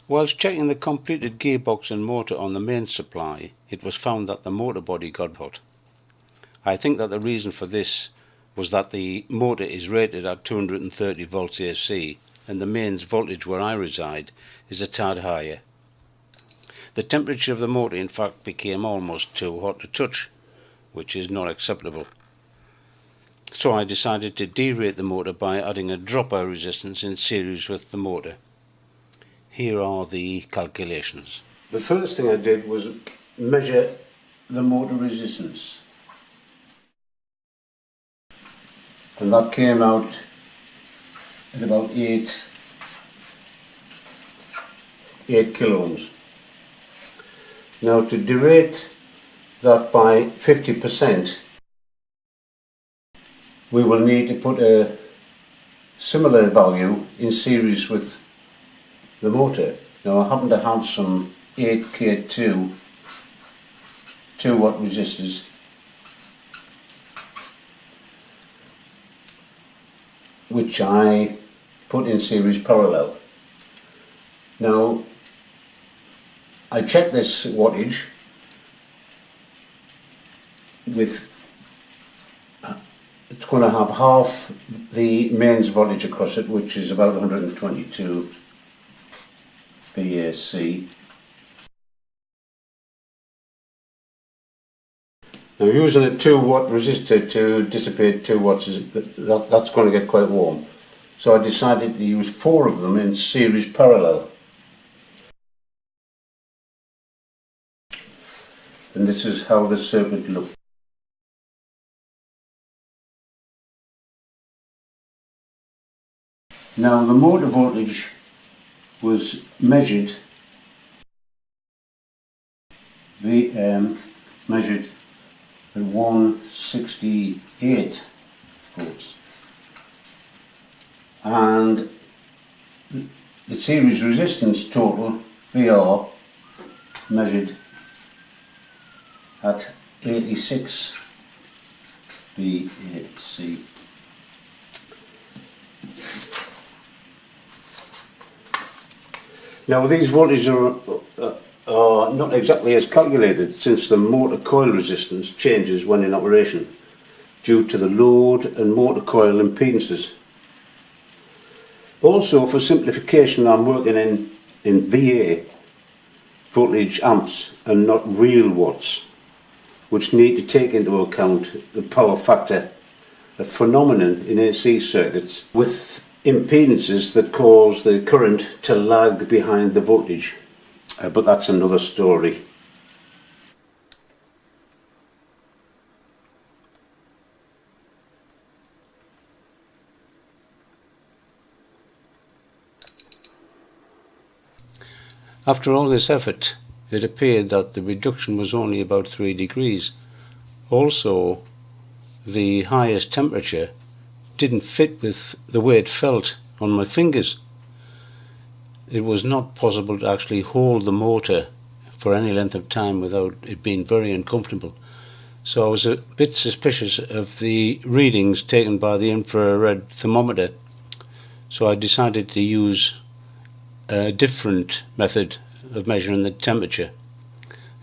Whilst checking the completed gearbox and motor on the main supply, it was found that the motor body got hot. I think that the reason for this was that the motor is rated at 230 volts AC and the mains voltage where I reside is a tad higher. The temperature of the motor in fact became almost too hot to touch, which is not acceptable. So I decided to derate the motor by adding a dropper resistance in series with the motor. Here are the calculations. The first thing I did was measure the motor resistance, and that came out at about 8 kiloohms. Now to derate that by 50%, we will need to put a similar value in series with the motor. Now I happen to have some 8K2 2-watt resistors which I put in series parallel. Now I checked this wattage with it's going to have half the mains voltage across it, which is about 122 VAC. Now using a 2-watt resistor to dissipate 2 watts, that's going to get quite warm. So I decided to use 4 of them in series parallel. And this is how the circuit looked. Now the motor voltage was measured measured at 168 volts, and the series resistance total VR measured at 86 VAC. Now these voltages are not exactly as calculated, since the motor coil resistance changes when in operation due to the load and motor coil impedances. Also, for simplification, I'm working in VA voltage amps and not real watts, which need to take into account the power factor, a phenomenon in AC circuits with impedances that cause the current to lag behind the voltage, but that's another story. After all this effort, it appeared that the reduction was only about 3 degrees. Also, the highest temperature didn't fit with the way it felt on my fingers. It was not possible to actually hold the motor for any length of time without it being very uncomfortable. So I was a bit suspicious of the readings taken by the infrared thermometer. So I decided to use a different method of measuring the temperature.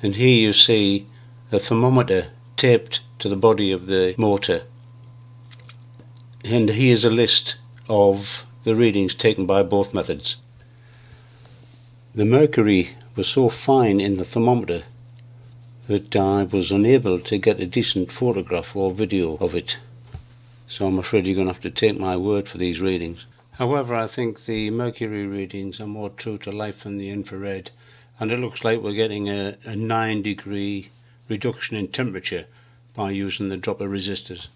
And here you see a thermometer taped to the body of the motor. And here's a list of the readings taken by both methods. The mercury was so fine in the thermometer that I was unable to get a decent photograph or video of it. So I'm afraid you're going to have to take my word for these readings. However, I think the mercury readings are more true to life than the infrared, and it looks like we're getting a 9 degree reduction in temperature by using the dropper resistors.